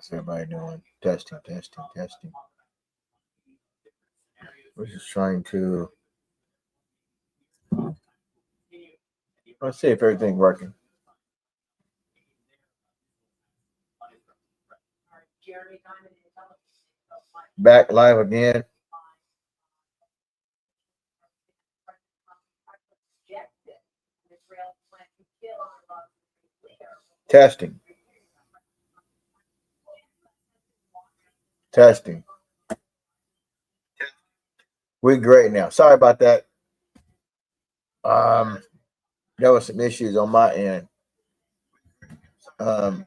How's everybody doing? Testing, testing, testing. We're just trying to let's see if everything's working. Back live again. Testing, testing. We're great now. Sorry about that. Um, there was some issues on my end. Um,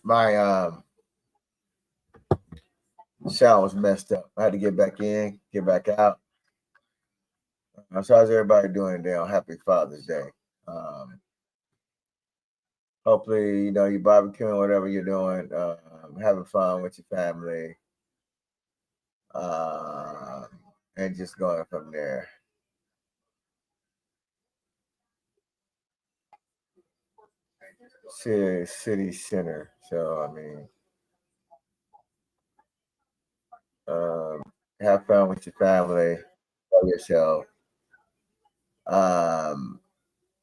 my sound was messed up. I had to get back in, get back out. So how's everybody doing today on Happy Father's Day? Um, hopefully, you're barbecuing, whatever you're doing, having fun with your family, um, and just going from there. City center. So I mean, um, have fun with your family, love yourself, um,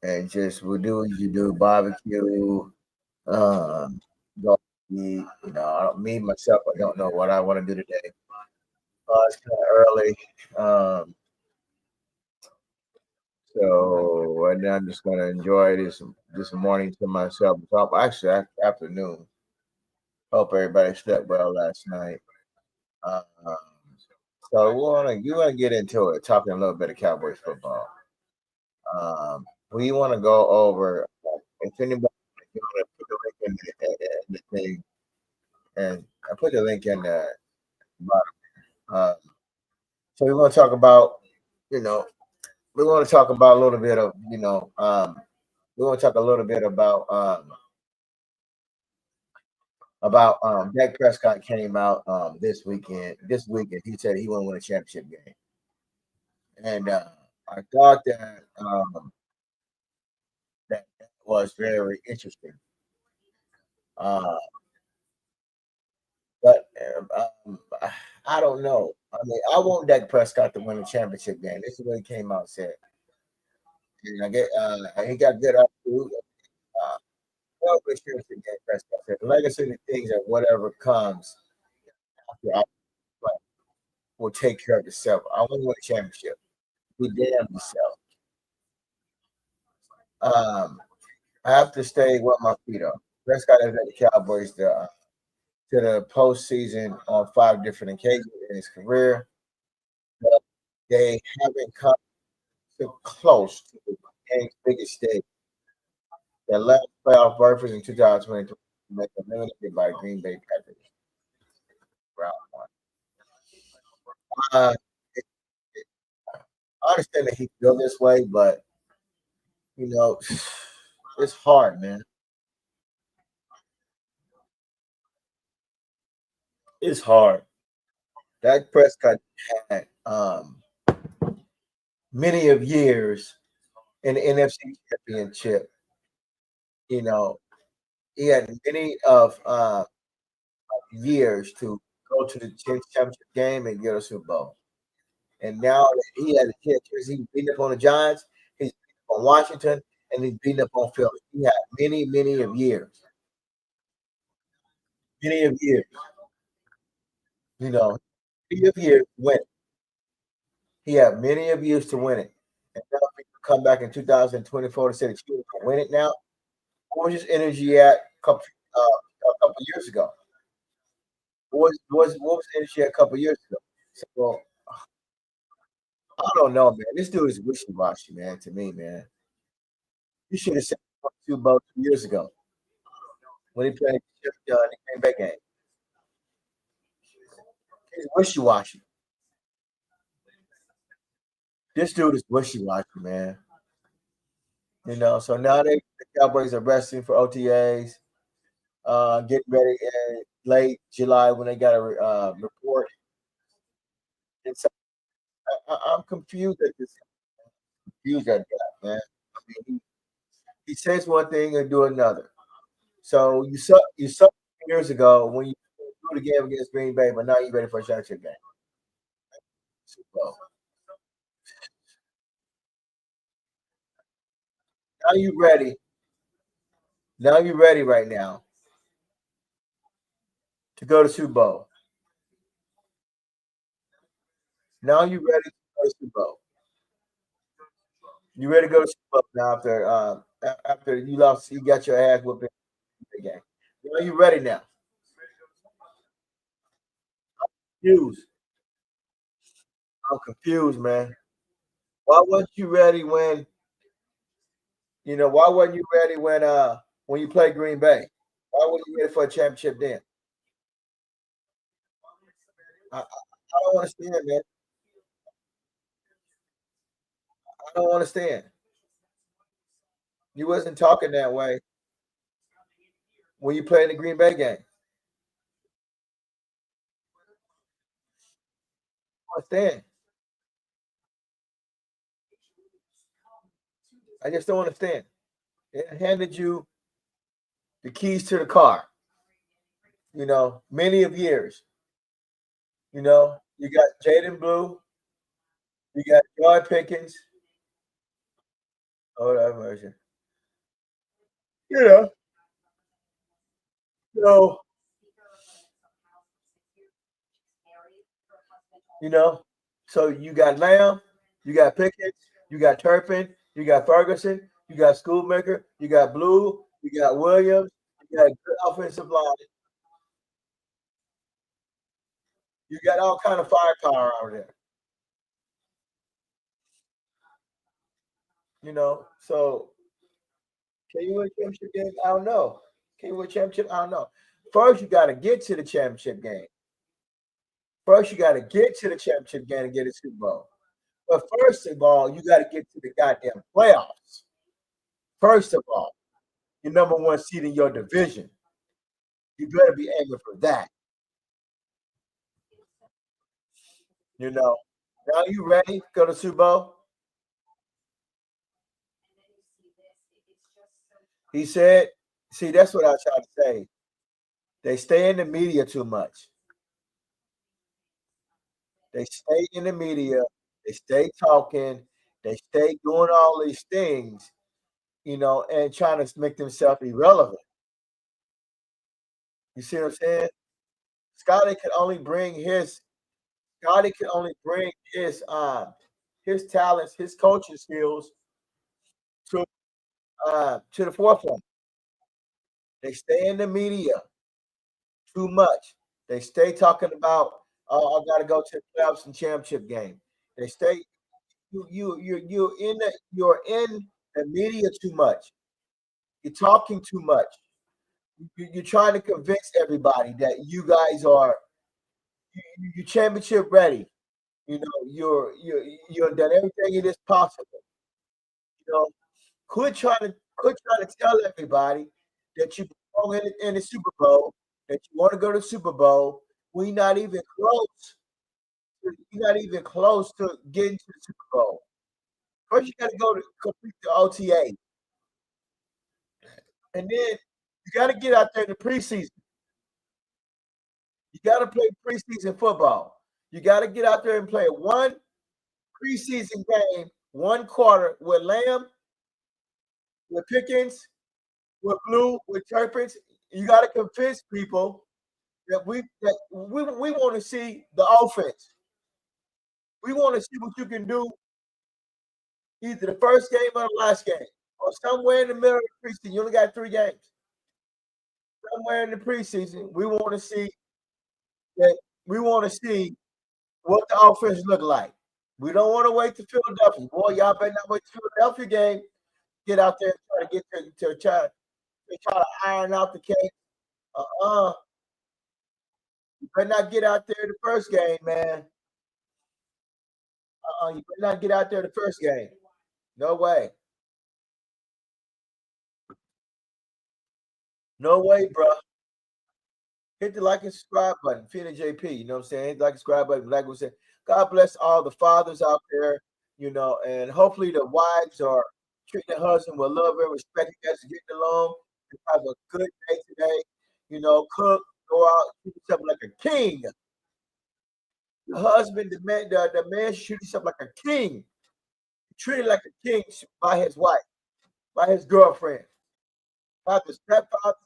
and just we'll do what you do, barbecue, go eat. Me myself, I don't know what I want to do today. It's kind of early, so right now I'm just gonna enjoy this morning to myself. Actually, afternoon. Hope everybody slept well last night. Um, so you wanna get into it, talking a little bit of Cowboys football. We want to go over if anybody you want to put the link in the thing, and I put the link in the bottom. So we want to talk about you know we want to talk about a little bit of we want to talk a little bit about Dak Prescott came out this weekend he said he want to win a championship game, and I thought that was very interesting. Uh, but I don't know. I mean, I want Dak Prescott to win a championship game. This is what he came out and said. And he got good up to well, good championship game. Prescott said the legacy of the things that whatever comes after I play will take care of itself. I want to win a championship. Be damn yourself. Um, I have to stay with my feet up. Prescott has led the Cowboys to the postseason on 5 different occasions in his career. But they haven't come so close to the game's biggest stage. Their last playoff berth was in 2023, met eliminated by Green Bay Packers. Round one. Uh, it, it, I understand that he feel this way, but you know, it's hard, man. It's hard. Dak Prescott had many of years in the NFC Championship. You know, he had many of years to go to the championship game and get a Super Bowl. And now that he has a chance, he's beating up on the Giants, he's beating up on Washington, and he's beating up on Philly. He had many of years, many of years, you know, many of years to win it. He had many of years to win it. And now if he come back in 2024 to say that you can win it now, what was his energy at a couple years ago? What was his energy at a couple years ago? So I don't know, man. This dude is wishy washy, man. To me, man, you should have said two about 2 years ago when he played the Green Bay game. He's wishy washy. This dude is wishy washy, man. So now the Cowboys are resting for OTAs, getting ready in late July when they got a report. And so I'm confused at this. Confused at that, man. I mean, He says one thing and do another. So you sucked years ago when you threw the game against Green Bay, but now you're ready for a championship game. So now you ready. Now you're ready right now to go to Super Bowl. Now you're ready to go to Super Bowl. You ready to go to Super Bowl now after you lost, you got your ass whooped in the game. Now you ready now. Confused. I'm confused, man. Why weren't you ready why weren't you ready when you played Green Bay? Why weren't you ready for a championship then? I don't understand, man. I don't understand. You wasn't talking that way when you played the Green Bay game. I don't understand. I just don't understand. It handed you the keys to the car, many of years. You got Jaden Blue, you got Joy Pickens. Oh, that version. You know, so you know, so you got Lamb, you got Pickens, you got Turpin, you got Ferguson, you got Schoolmaker, you got Blue, you got Williams, you got good offensive line, you got all kind of firepower out there. So can you win a championship game? I don't know. Can you win a championship? I don't know. First, you got to get to the championship game. First, you got to get to the championship game and get a Super Bowl. But first of all, you got to get to the goddamn playoffs. First of all, you're number one seed in your division. You better be aiming for that. You know. Now you ready? Go to Super Bowl? He said, see, that's what I was trying to say. They stay in the media too much. They stay in the media. They stay talking. They stay doing all these things, and trying to make themselves irrelevant. You see what I'm saying? Scotty can only bring his Scotty can only bring his talents, his coaching skills to to the forefront. They stay in the media too much. They stay talking about, oh, I got to go to the playoffs and championship game. They stay you're in the media too much. You're talking too much. You're trying to convince everybody that you guys are you championship ready. You're done everything it is possible. You know, quit trying to tell everybody that you belong in the Super Bowl, that you want to go to the Super Bowl. We're not even close. You're not even close to getting to the Super Bowl. First, you got to go to complete the OTA, and then you got to get out there in the preseason. You got to play preseason football. You got to get out there and play one preseason game, one quarter with Lamb, with Pickens, with Blue, with Turpins. You got to convince people that we want to see the offense. We want to see what you can do either the first game or the last game, or somewhere in the middle of the preseason. You only got 3 games. Somewhere in the preseason, that we want to see what the offense look like. We don't want to wait to Philadelphia. Boy, y'all better not wait to Philadelphia game. Get out there and try to get to try to iron out the cake. Uh-uh. You better not get out there the first game, man. You better not get out there the first game. No way. No way, bro. Hit the like and subscribe button. Fina JP, you know what I'm saying? Hit the like and subscribe button. Like we said, God bless all the fathers out there, and hopefully the wives are Treat the husband with love and respect. You guys are getting along. Have a good day today. Cook, go out, treat yourself like a king. The husband, the man should treat himself like a king. Treated like a king by his wife, by his girlfriend. Have the stepfather,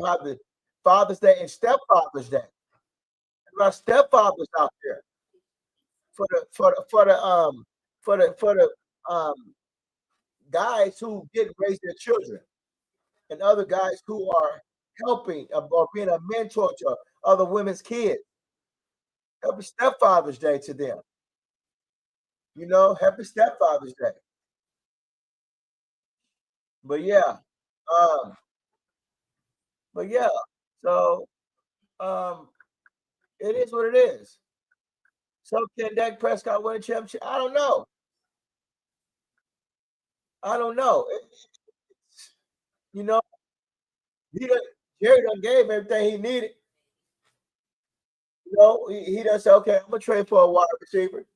have the Father's Day and Stepfather's Day. There are stepfathers out there for the guys who didn't raise their children, and other guys who are helping or being a mentor to other women's kids. Happy Stepfather's Day to them. Happy Stepfather's Day. But yeah, um, but yeah, so um, it is what it is. So can Dak Prescott win a championship? I don't know. I don't know. You know, he done, Jerry done gave everything he needed. He done said, okay, I'm gonna trade for a wide receiver.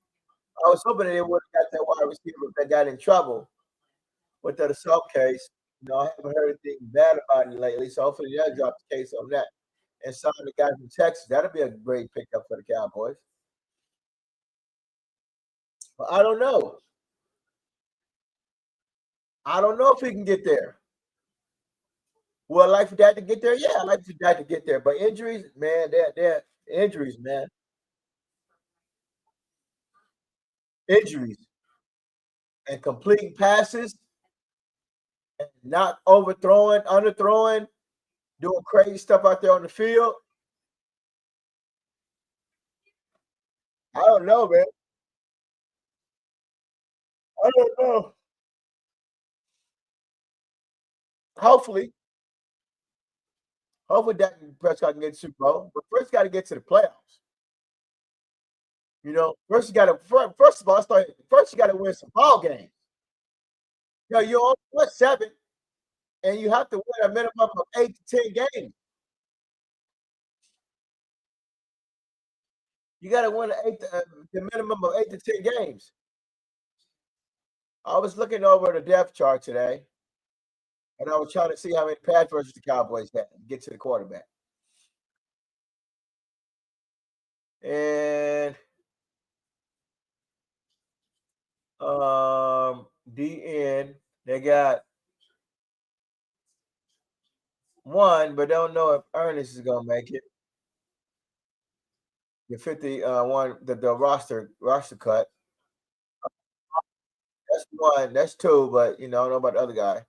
I was hoping they would have got that wide receiver that got in trouble with that assault case. I haven't heard anything bad about it lately, so hopefully they'll drop the case on that and sign the guy from Texas. That'll be a great pickup for the Cowboys. But I don't know. I don't know if he can get there. Would I like for that to get there? Yeah, I like for that to get there. But injuries, man, they're injuries, man. Injuries and completing passes and not overthrowing, underthrowing, doing crazy stuff out there on the field. I don't know, man. I don't know. Hopefully, Dak Prescott can get to Super Bowl, but first got to get to the playoffs. First you got to first of all, first you got to win some ball games. You only won 7, and you have to win a minimum of 8 to 10 games. You got to win the minimum of 8 to 10 games. I was looking over the depth chart today, and I was trying to see how many pass rushes the Cowboys had to get to the quarterback. And DN, they got 1, but don't know if Ernest is gonna make it. The 51, the roster cut. That's 1. That's 2, but I don't know about the other guy.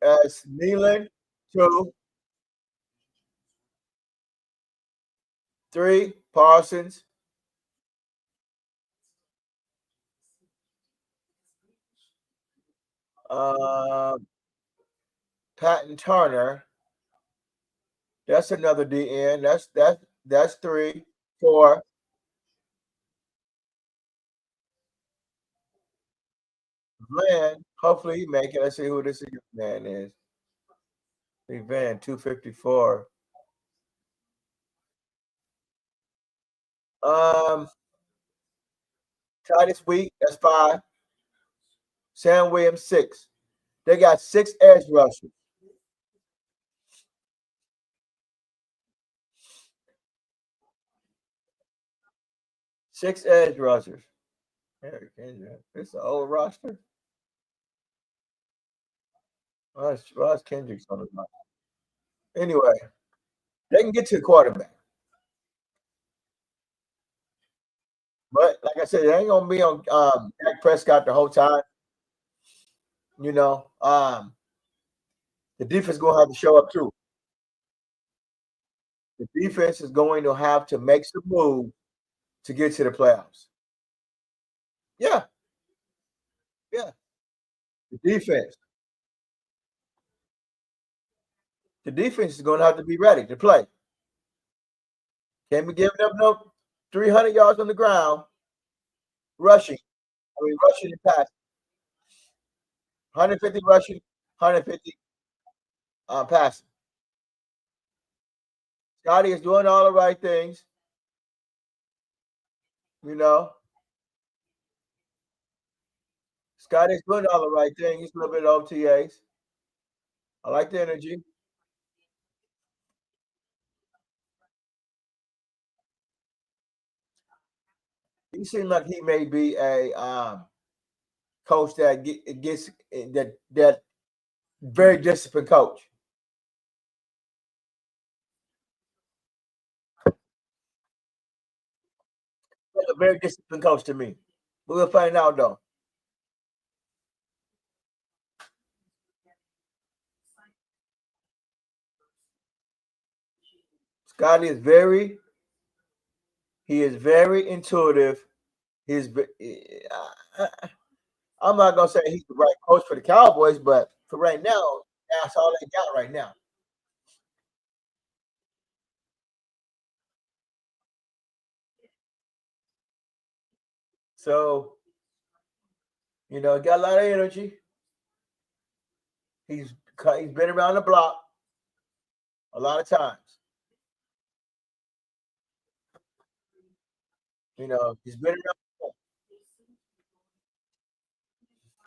As Nealon, 2. 3, Parsons. Patton Turner. That's another DN. That's 3, 4. Van, hopefully he make it. Let's see who this man is. Van, 254. Titus Week, that's 5. Sam Williams, 6. They got 6 edge rushers. Six edge rushers. It's an old roster. Ross Kendrick's on the roster. Anyway, they can get to the quarterback. But like I said, it ain't gonna be on Dak Prescott the whole time. The defense is gonna have to show up too. The defense is going to have to make some moves to get to the playoffs. Yeah, yeah. The defense. The defense is going to have to be ready to play. Can't be giving up no 300 yards on the ground rushing. Rushing and passing. 150 rushing, 150 passing. Scotty is doing all the right things. Scotty's doing all the right thing. He's a little bit of OTAs. I like the energy. He seems like he may be a coach that gets that very disciplined coach. A very disciplined coach to me. We'll find out though. Scotty is very he is very intuitive. He's I'm not gonna say he's the right coach for the Cowboys, but for right now, that's all they got right now. So got a lot of energy. He's been around the block a lot of times. He's been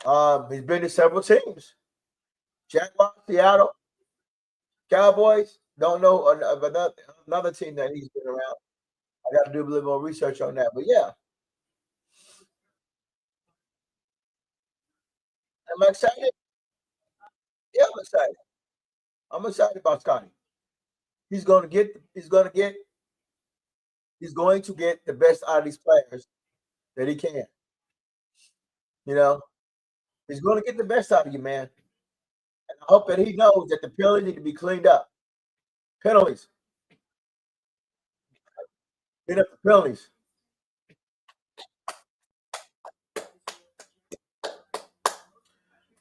around. He's been to several teams. Jaguars, Seattle, Cowboys. Don't know another team that he's been around. I got to do a little more research on that. But yeah, I'm excited. Yeah, I'm excited. I'm excited about Scotty. He's going to get. He's going to get. He's going to get the best out of these players that he can. You know, he's going to get the best out of you, man. And I hope that he knows that the penalties need to be cleaned up. Penalties. Clean up the penalties.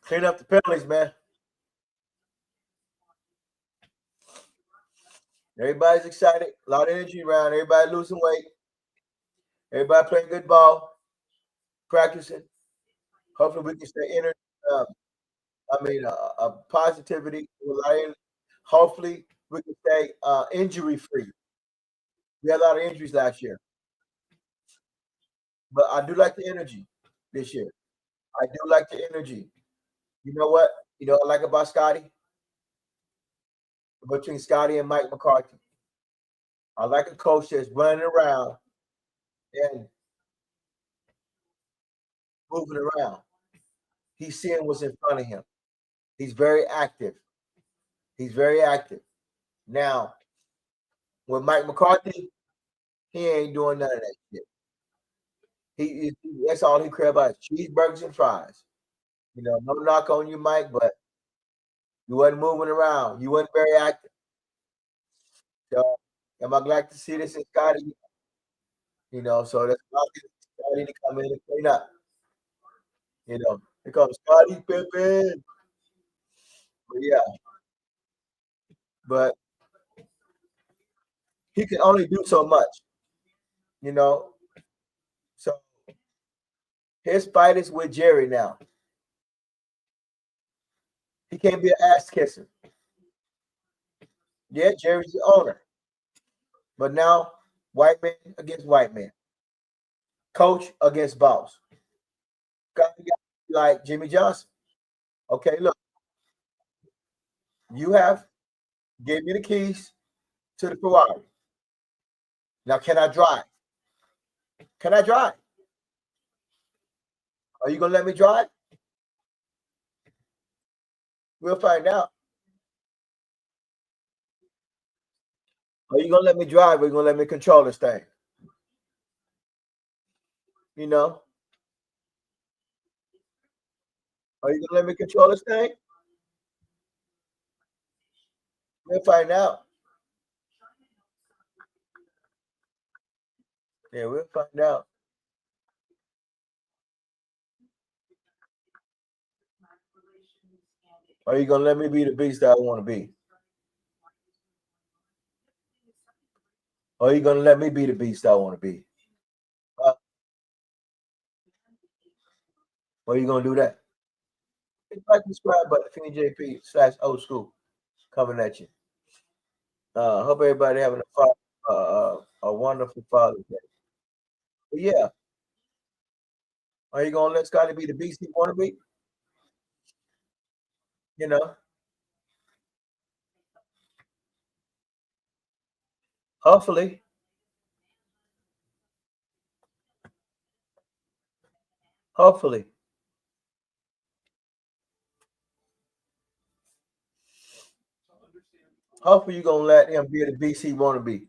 Clean up the penalties, man. Everybody's excited. A lot of energy around. Everybody losing weight. Everybody playing good ball. Practicing. Hopefully, we can stay in. Positivity. Hopefully, we can stay injury free. We had a lot of injuries last year, but I do like the energy this year. I do like the energy. You know what? I like about Scotty, between Scotty and Mike McCarthy. I like a coach that's running around and moving around. He's seeing what's in front of him. He's very active. He's very active. Now, with Mike McCarthy, he ain't doing none of that shit. That's all he care about is cheeseburgers and fries. No knock on you, Mike, but you wasn't moving around. You wasn't very active. So am I glad to see this in Scotty? So that's why Scotty to come in and clean up. Here comes Scotty Pippen. But yeah, but he can only do so much, you know. So his fight is with Jerry now. He can't be an ass kisser. Yeah, Jerry's the owner. But now white man against white man. Coach against boss. Got to be like Jimmy Johnson. Okay, look, you have gave me the keys to the Ferrari. Now can I drive? Can I drive? Are you gonna let me drive? We'll find out. Are you gonna let me drive or are you gonna let me control this thing? You know? Are you gonna let me control this thing? We'll find out. Yeah, we'll find out. Are you gonna let me be the beast that I want to be? Or are you gonna let me be the beast I want to be? Uh, or are you gonna do that? It's like subscribe button, FNJP/old school coming at you. Hope everybody having a wonderful Father's Day. But yeah, Are you gonna let Scotty be the beast he want to be? You know, hopefully, hopefully, hopefully you're gonna let him be the beast he want to be.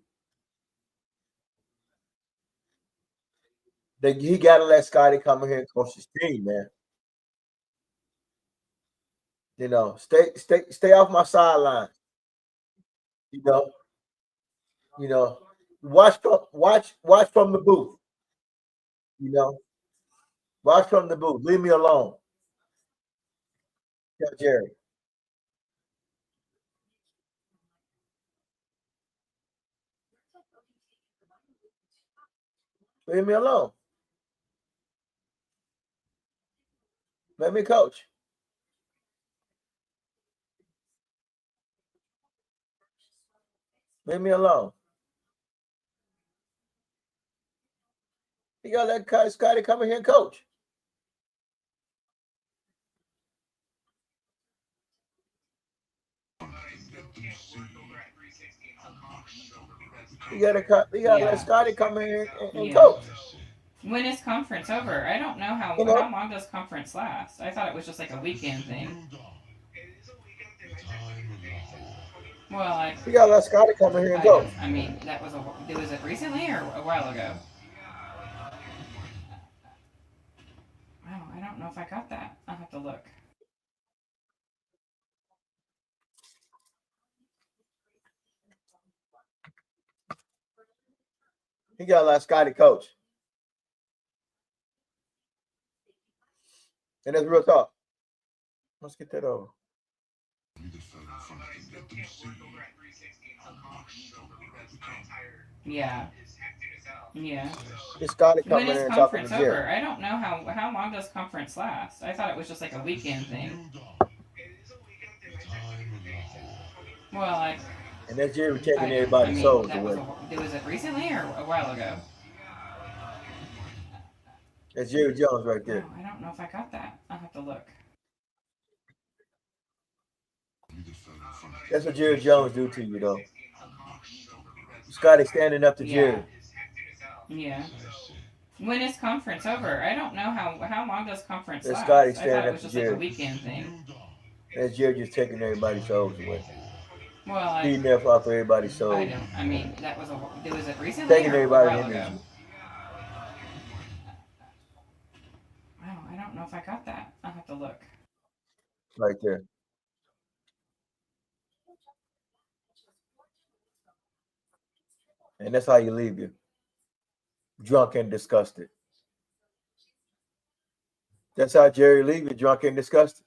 He gotta let Scotty come in here and coach his team, man. You know, stay off my sideline. You know, you know, watch from the booth. You know, watch from the booth. Leave me alone. Tell Jerry. Leave me alone. Let me coach. Leave me alone. You gotta let Scotty come in here and coach. You gotta let Scotty come in here and Yeah. coach. When is conference over? I don't know You how know, long does conference last. I thought it was just like a weekend thing. Well, you gotta let Scotty come in here and I don't. coach. I mean, was it recently or a while ago? Wow, I don't know if I got that. I'll have to look. He gotta let Scotty coach. And that's real talk. Let's get that over. Yeah. Yeah. It's Scotty When coming in is here and talking to conference Jerry. over? I don't know how long does conference last. I thought it was just like a weekend thing. Well, And that's Jerry taking everybody's mean, souls away. was it recently or a while ago? That's Jerry Jones right Wow, there. I don't know if I got that. I'll have to look. That's what Jerry Jones do to you, though. Scotty standing up to Yeah. Jerry. Yeah. When is conference over? I don't know how long does conference That's Scotty last. I thought standing it up was to just like a Jerry. weekend thing. That's Jerry just taking everybody's souls away. Well, Feeding off everybody's I souls. don't. I mean, was it recently Taking or a everybody's while ago? energy Wow, I don't know if I got that. I'll have to look. right there. And that's how you leave you. Drunk and disgusted. That's how Jerry leave you, drunk and disgusted.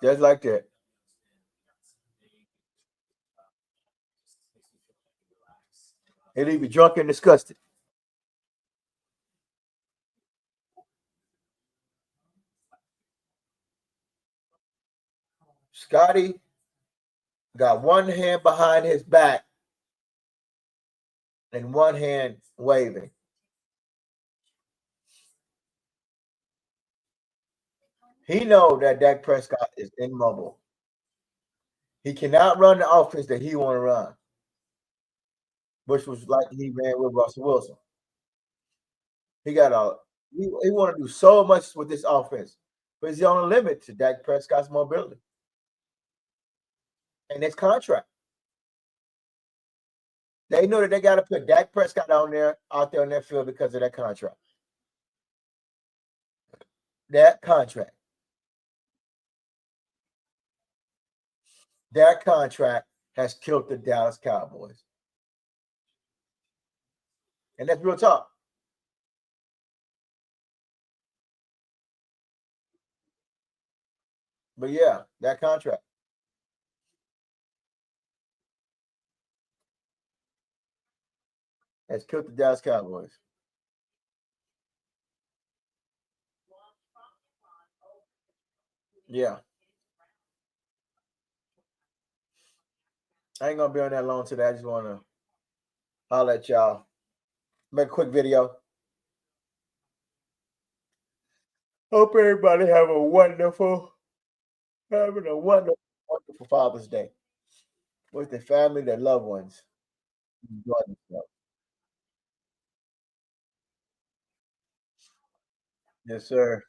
Just like that. He leave you drunk and disgusted. Scotty got one hand behind his back and one hand waving. He know that Dak Prescott is immobile. He cannot run the offense that he want to run, which was like he ran with Russell Wilson. He got a he want to do so much with this offense, but he's on a limit to Dak Prescott's mobility and his contract. They know that they got to put Dak Prescott out there on that field because of that contract. That contract. That contract has killed the Dallas Cowboys. And that's real talk. But yeah, that contract has killed the Dallas Cowboys. Yeah. I ain't gonna be on that long today. I just wanna holler at y'all. Make a quick video. Hope everybody have a having a wonderful Father's Day with their family, their loved ones. Enjoy themselves. Yes, sir.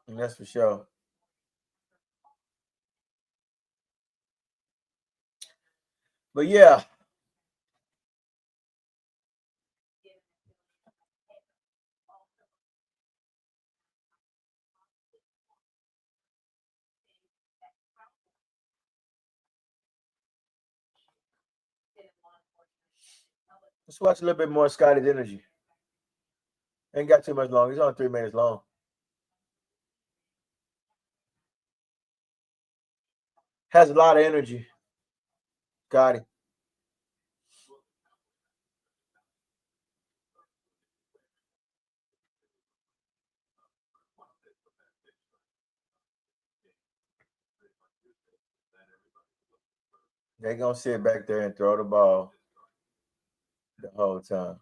And that's for sure. But yeah, let's watch a little bit more Scotty's Energy. Ain't got too much long. It's only 3 minutes long. Has a lot of energy. Scotty. They gonna sit back there and throw the ball the whole time.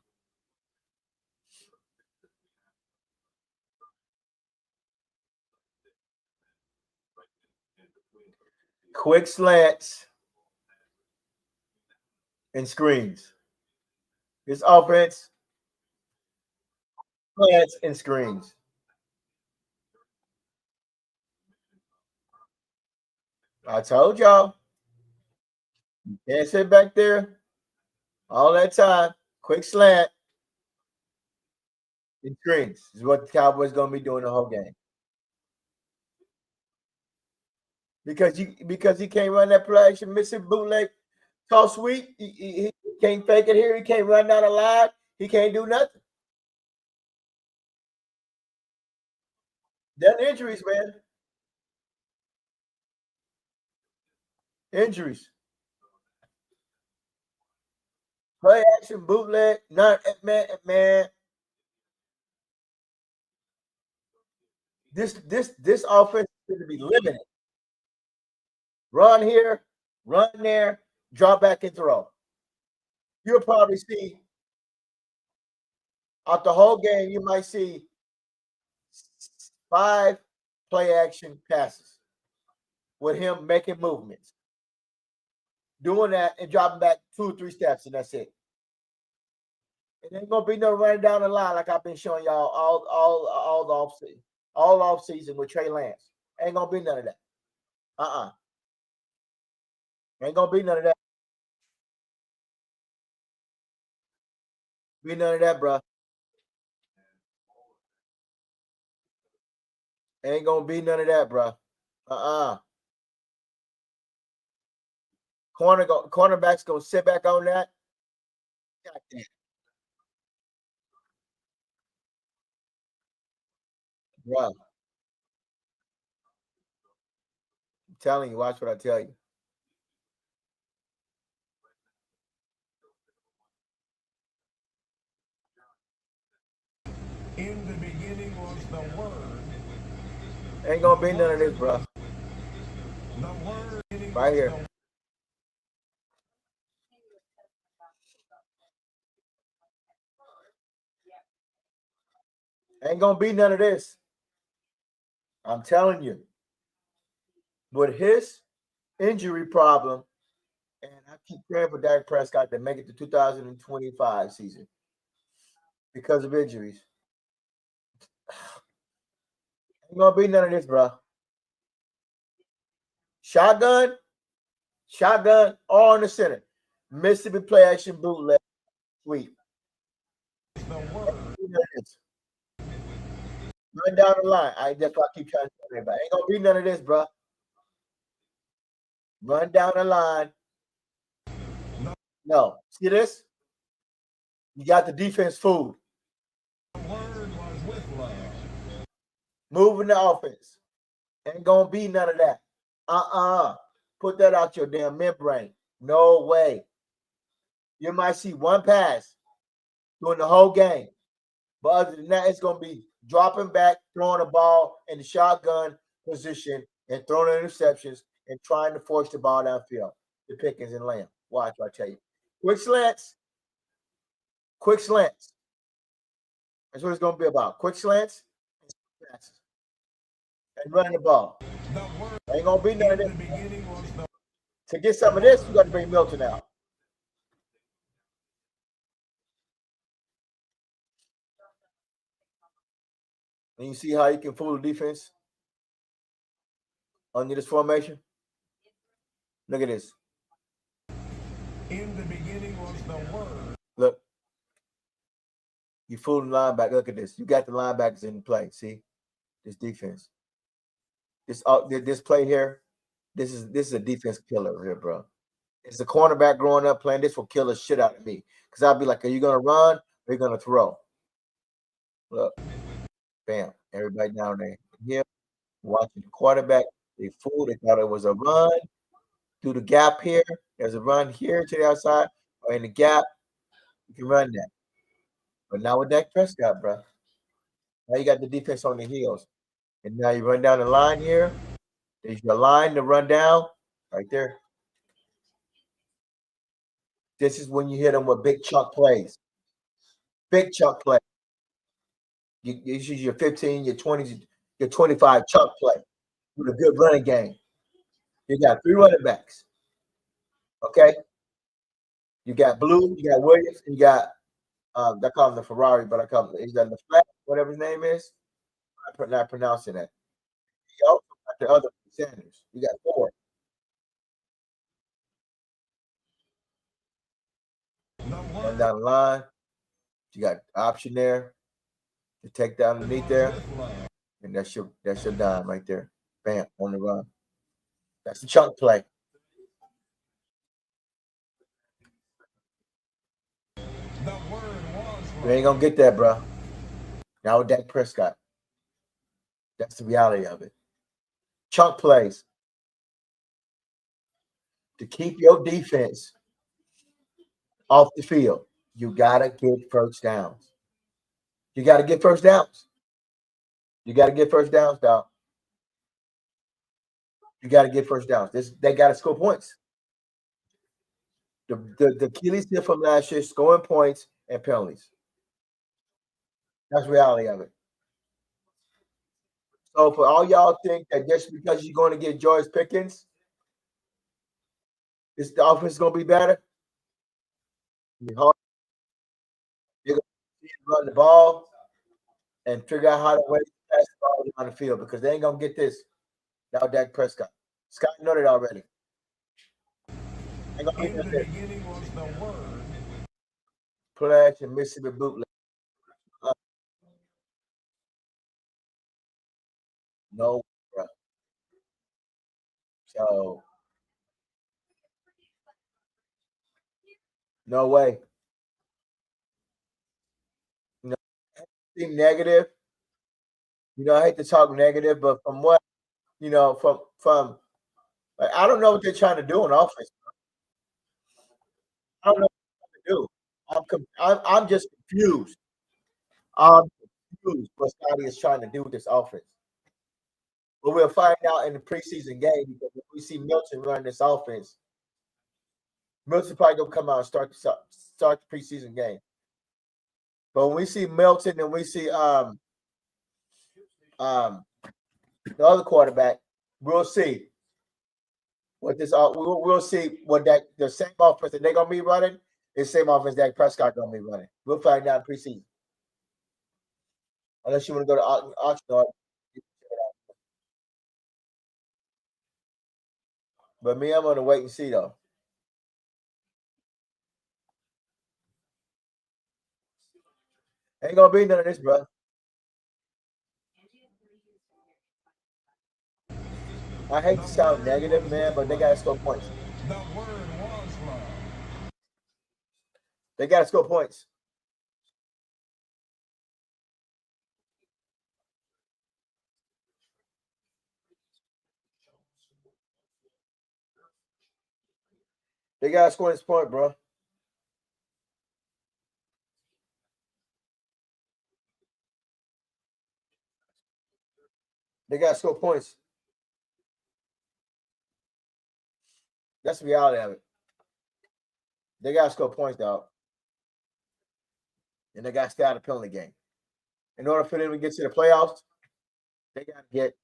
Quick slants and screens. This offense, slants and screens. I told y'all, you can't sit back there all that time. Quick slant and screens is what the Cowboys gonna be doing the whole game. Because he can't run that play action missing bootleg toss sweep. He can't fake it here. He can't run down the line. He can't do nothing. Then injuries, man. Injuries. Play action, bootleg, not man. This offense is going to be limited. Run here, run there, drop back and throw. You'll probably see out the whole game. You might see 5 play action passes with him making movements, doing that and dropping back 2 or 3 steps, and that's it. It ain't gonna be no running down the line like I've been showing y'all all the off season with Trey Lance. Ain't gonna be none of that. Ain't gonna be none of that. Be none of that, bro. Ain't gonna be none of that, bro. Cornerback's gonna sit back on that. God damn. Bro. I'm telling you, watch what I tell you. In the beginning was the Word. Ain't gonna be none of this, bro. The Word. Right here. Ain't gonna be none of this. I'm telling you. With his injury problem, and I keep praying for Dak Prescott to make it to 2025 season because of injuries. Ain't gonna be none of this, bro. Shotgun, all in the center. Mississippi play action bootleg sweep. The Word. Run down the line. That's why I keep trying to tell everybody. Ain't gonna be none of this, bro. Run down the line. No. See this? You got the defense fooled. The Word was with love. Moving the offense. Ain't gonna be none of that. Put that out your damn membrane. No way. You might see one pass during the whole game. But other than that, it's gonna be dropping back, throwing the ball in the shotgun position, and throwing interceptions and trying to force the ball downfield to Pickens and Lamb. Watch, I tell you. Quick slants. That's what it's going to be about. Quick slants and running the ball. The word Ain't going to be none of in the this. beginning was the To get some of this, you got to bring Milton out. And you see how you can fool the defense under this formation? Look at this. in the beginning was the word. Look. You fooling linebacker. Look at this. You got the linebackers in play. See? This defense. This play here, this is a defense killer here, bro. It's a cornerback growing up playing. This will kill the shit out of me. Because I'll be like, are you going to run or are you going to throw? Look. Bam. Everybody down there. Here, watching the quarterback. They fooled. They thought it was a run through the gap here. There's a run here to the outside or in the gap. You can run that. But now with Dak Prescott, bro. Now you got the defense on the heels. And now you run down the line here. There's your line to run down right there. This is when you hit them with big chunk plays. Big chunk play. You use your 15, your 20, your 25 chunk play with a good running game. You got 3 running backs. Okay? You got Blue, you got Williams, and you got I call him the Ferrari, but I call him he's got the flat, whatever his name is. I'm not pronouncing that. You also got the other Sanders. You got 4. Run down the line. You got option there to take down underneath there. And that's your dime right there. Bam, on the run. That's the chunk play. You ain't gonna get that, bro. Now with Dak Prescott. That's the reality of it. Chunk plays. To keep your defense off the field, you gotta get first downs. You gotta get first downs. You gotta get first downs, dog. You gotta get first downs. They gotta score points. The Achilles heel from last year, scoring points and penalties. That's the reality of it. So for all y'all think that just because you're going to get George Pickens, the offense is going to be better. You're going to run the ball and figure out how to pass the ball down the field because they ain't going to get this. Now Dak Prescott. Scott know that already. In the beginning was the word. Pledge and Mississippi bootleg. No, bro. So, no way. You know, seem negative. You know, I hate to talk negative, but from what you know, from like, I don't know what they're trying to do on offense. I don't know what they're trying to do. I'm just confused. I'm confused what Scotty is trying to do with this offense. But we'll find out in the preseason game because if we see Milton run this offense, Milton probably gonna come out and start the preseason game. But when we see Milton and we see the other quarterback, we'll see what this. We'll see what the same offense that they're gonna be running is the same offense that Prescott gonna be running. We'll find out in preseason. Unless you want to go to auction. But me, I'm gonna wait and see though. Ain't gonna be none of this, bro. I hate to sound negative, man, but they gotta score points. The word was love. They gotta score points. They gotta score this point, bro. They gotta score points. That's the reality of it. They gotta score points, dog. And they gotta stay out of the penalty game. In order for them to get to the playoffs, they got to get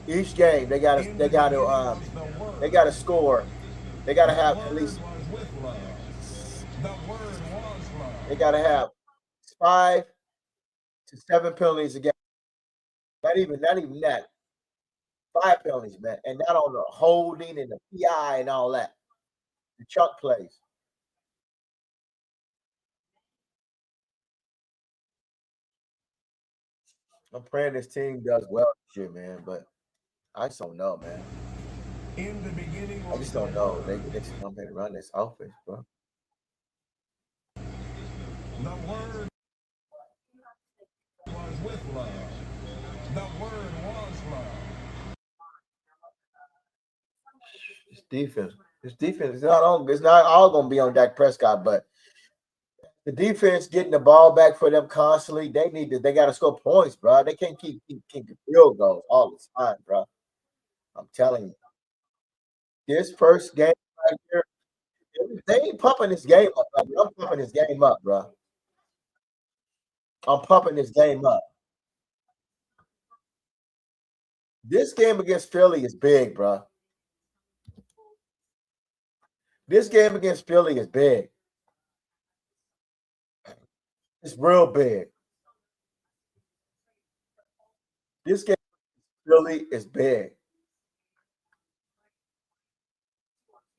each game. They got to score. They got to have at least. They got to have 5 to 7 penalties a game. Not even that. 5 penalties, man, and not on the holding and the PI and all that. The chunk plays. I'm praying this team does well this year, man, but I just don't know, man. In the beginning, I just don't know. They just come and run this offense, bro. the Word was with love. The Word was love. This defense is not on. It's not all going to be on Dak Prescott, but the defense getting the ball back for them constantly. They got to score points, bro. They can't keep field goals all the time, bro. I'm telling you, this first game right here, they ain't pumping this game up. Bro. I'm pumping this game up, bro. I'm pumping this game up. This game against Philly is big, bro. This game against Philly is big. It's real big. This game against Philly is big.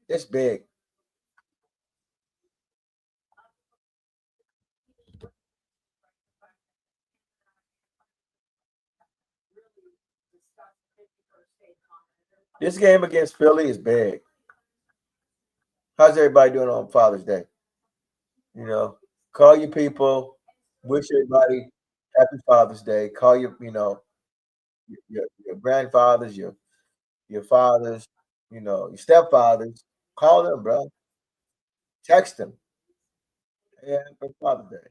It's big. This game against Philly is big. How's everybody doing on Father's Day? You know, call your people, wish everybody happy Father's Day. Call your grandfathers, your fathers, your stepfathers. Call them, bro. Text them. Yeah, happy Father's Day.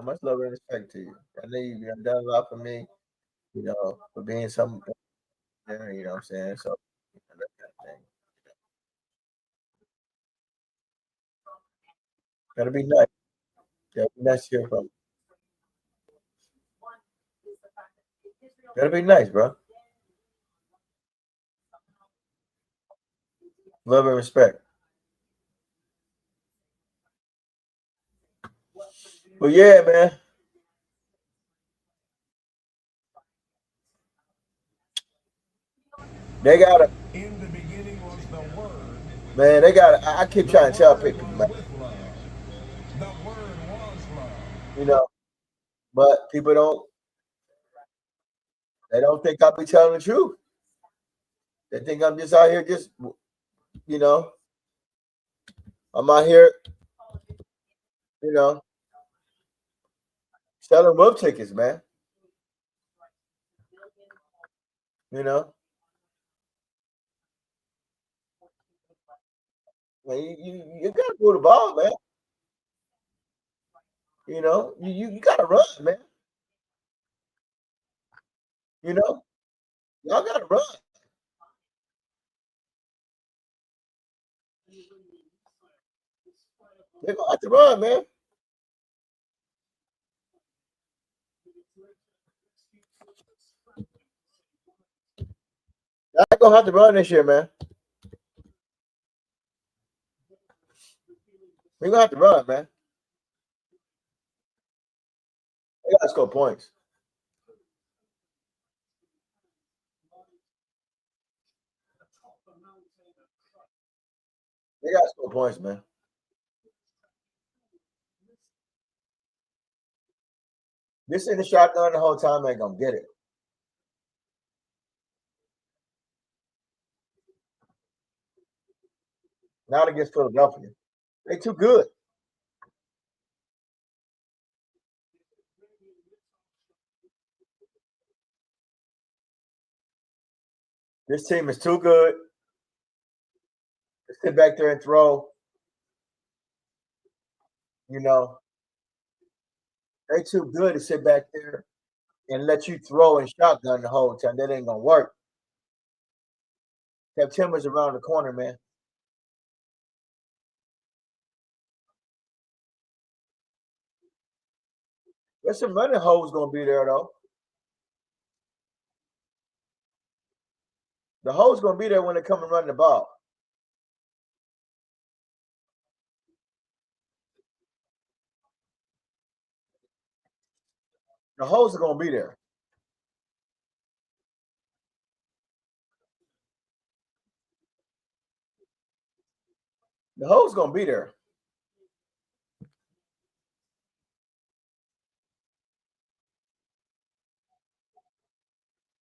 Much love and respect to you. I know you've done a lot for me, for being some there, you know what I'm saying? So that kind of thing. That'll be nice. That'll be nice to hear from you. That'll be nice, bro. Love and respect. But yeah, man. They gotta. In the beginning was the Word. Man, they gotta. I keep trying to tell people, man. The Word was love. But people don't. They don't think I'll be telling the truth. They think I'm just out here, I'm out here, selling wolf tickets, man. Man, you gotta move the ball, man. You gotta run, man. Y'all gotta run. They're gonna have to run, man. They're gonna have to run this year, man. We're gonna have to run, man. They gotta score points. They gotta score points, man. This in the shotgun the whole time ain't gonna get it. Not against Philadelphia. They too good. This team is too good to sit back there and throw. They too good to sit back there and let you throw and shotgun the whole time. That ain't gonna work. September's around the corner, man. There's some running holes gonna be there though. The holes gonna be there when they come and run the ball. The holes are gonna be there. The holes gonna be there.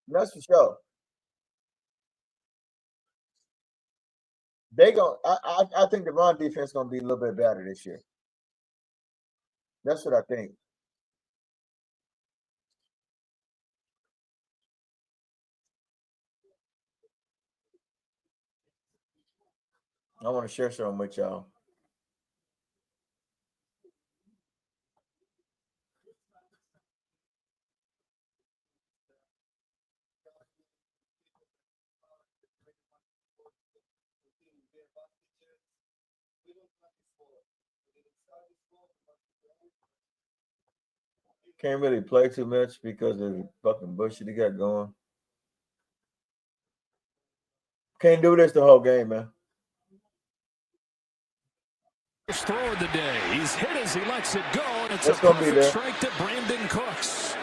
That's for sure. They going I think the run defense gonna be a little bit better this year. That's what I think. I want to share something with y'all. Can't really play too much because of the fucking bullshit he got going. Can't do this the whole game, man. First throw of the day. He's hit as he lets it go, and it's That's a gonna be perfect there. strike to Brandon Cooks.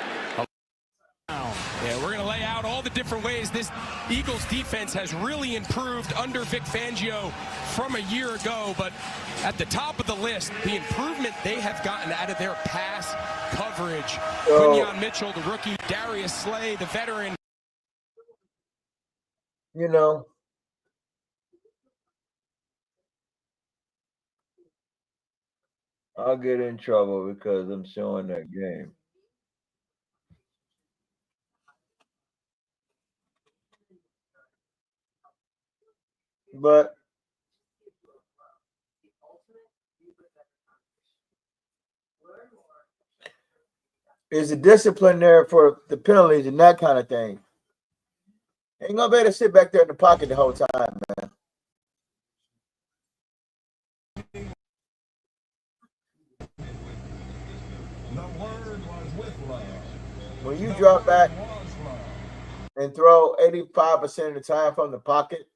Yeah, we're going to lay out all the different ways this Eagles defense has really improved under Vic Fangio from a year ago. But at the top of the list, the improvement they have gotten out of their pass coverage. Quinyon Mitchell, the rookie, Darius Slay, the veteran. You know, I'll get in trouble because I'm showing that game. But is a discipline there for the penalties and that kind of thing? Ain't gonna be able to sit back there in the pocket the whole time, man. The word was with love. When you drop back and throw 85% of the time from the pocket,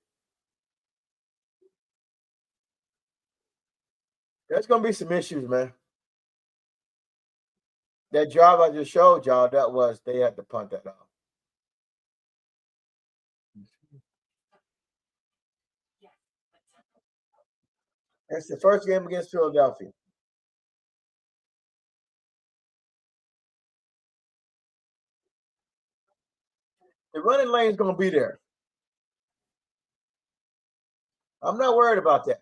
there's gonna be some issues, man. That drive I just showed y'all, that was they had to punt that off. That's the first game against Philadelphia. The running lane's gonna be there. I'm not worried about that.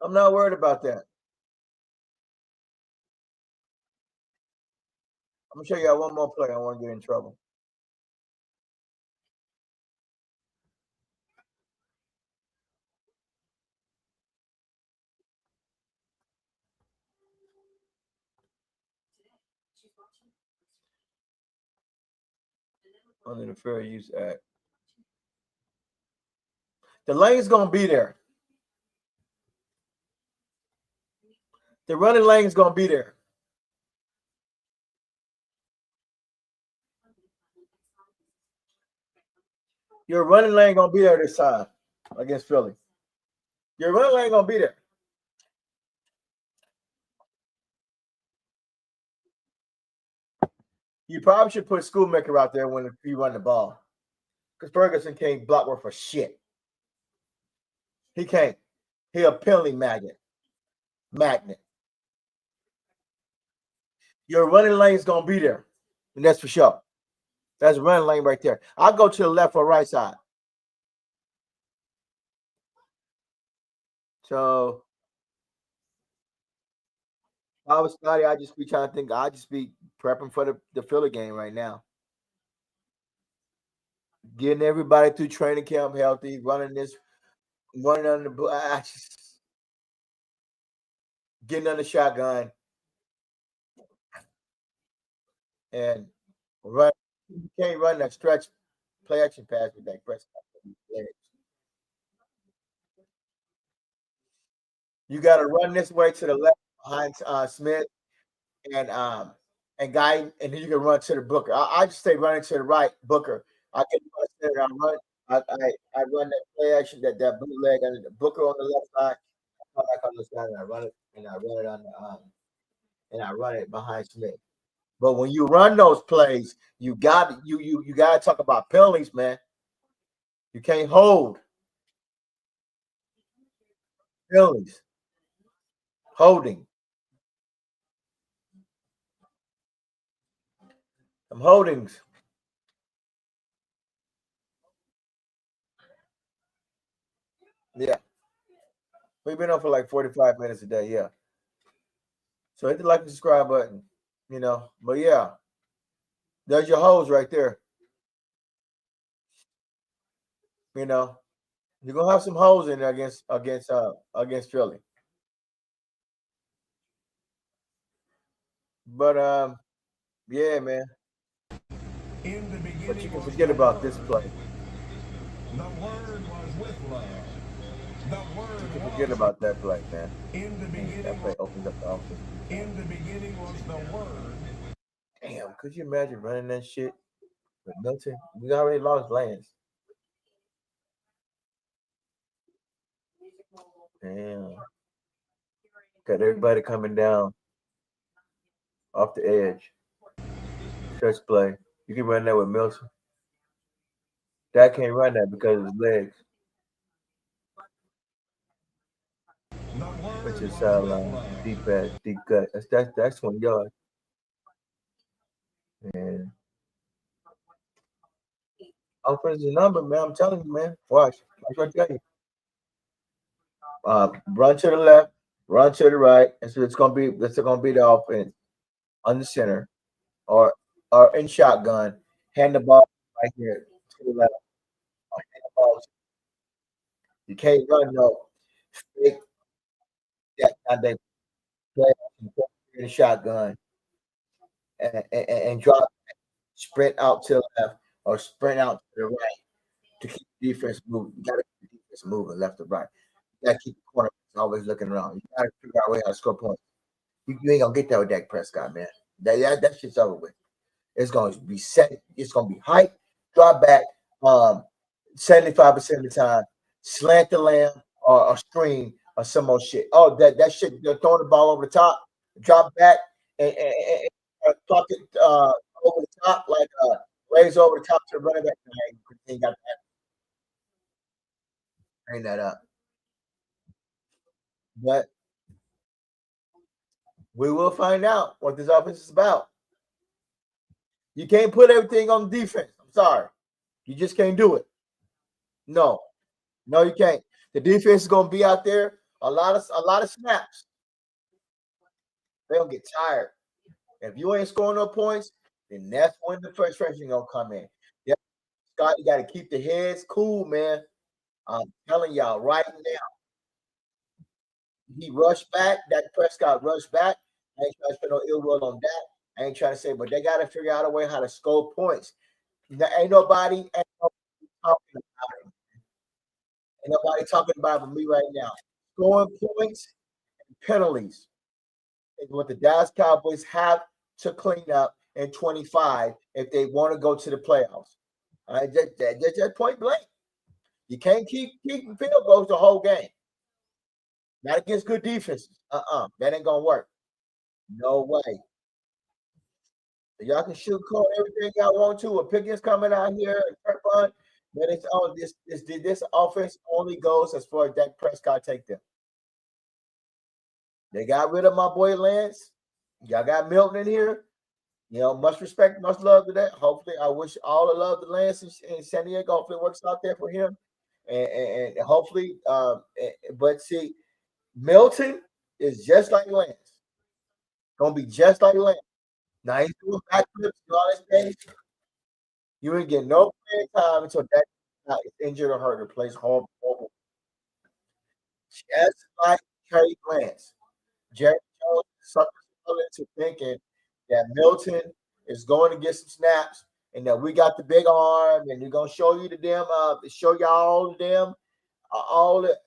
I'm not worried about that. I'm gonna show y'all one more play. I want to get in trouble. Under the Fair Use Act. The lane's gonna be there. The running lane's gonna be there. Your running lane gonna be there this time against Philly. Your running lane gonna be there. You probably should put Schoolmaker out there when you run the ball, because Ferguson can't block work for shit. He can't. He a penalty magnet. Your running lane's gonna be there, and that's for sure. That's a running lane right there. I'll go to the left or right side. So if I was Scotty, I just be trying to think. I just be prepping for the Philly game right now. Getting everybody through training camp healthy, running on the getting on the shotgun, and run. You can't run that stretch play action pass with Dak Prescott. You got to run this way to the left behind Smith and guy, and then you can run to the Booker. I just stay running to the right, Booker. I can run. I run that play action, that bootleg, and the Booker on the left side. I come back on the side and I run it, and I run it on the and I run it behind Smith. But when you run those plays, you got to talk about penalties, man. You can't hold penalties, holding. Some holdings. Yeah. We've been on for like 45 minutes a day. Yeah. So hit the like and subscribe button, But yeah, there's your holes right there. You're gonna have some holes in there against Philly. But yeah, man. In the beginning, But you can forget about this play. The Word was with love. The Word You can forget about that play, man. In the beginning, That play opens up the offense. in the beginning was the Word. Damn, could you imagine running that shit with Milton? We already lost Lance. Damn. Got everybody coming down off the edge. Stretch play. You can run that with Milton. Dak can't run that because of his legs. Put your sideline, deep pass, deep cut. That's 1 yard. And offensive number, man. I'm telling you, man. Watch. Watch what I tell you. Run to the left, run to the right, and so it's gonna be the offense on the center, or in shotgun. Hand the ball right here to the left. Or hand the ball. You can't run no fake. They play in the shotgun and drop, sprint out to the left or sprint out to the right to keep the defense moving. You got to keep the defense moving left to right. You got to keep the corner always looking around. You got to figure out a way how to score points. You ain't gonna get that with Dak Prescott, man. That shit's over with. It's gonna be set. It's gonna be height, drop back, 75% of the time, slant the lamb or screen or some more shit. Oh, that shit, they're throwing the ball over the top, drop back and pluck it over the top, like raise over the top to the running back. He got that. Bring that up. But we will find out what this offense is about. You can't put everything on defense. I'm sorry. You just can't do it. No, you can't. The defense is gonna be out there a lot of snaps. They'll get tired. If you ain't scoring no points, then that's when the frustration gonna come in. Yeah, Scott, you gotta keep the heads cool, man. I'm telling y'all right now. He rushed back. That Prescott rushed back. I ain't trying to spend no ill will on that. I ain't trying to say, but they got to figure out a way how to score points. Ain't nobody talking about it. Ain't nobody talking about it with me right now. Scoring points and penalties is what the Dallas Cowboys have to clean up in 25 if they want to go to the playoffs. All right, just point blank. You can't keep field goals the whole game. Not against good defenses. That ain't gonna work. No way. Y'all can shoot call everything y'all want to. A Pickens coming out here, but it's all this offense only goes as far as Dak Prescott take them. They got rid of my boy Lance. Y'all got Milton in here. Much respect, much love to that. Hopefully, I wish all the love to Lance in San Diego. Hopefully, it works out there for him. And hopefully, but see, Milton is just like Lance. Gonna be just like Lance. Now he's doing backflips and all this things. You ain't get no playing time until that is injured or hurt or plays horrible. Just like Trey Lance. Jerry Jones sucked into thinking that Milton is going to get some snaps and that we got the big arm, and we're gonna show you the damn, show y'all the damn, all the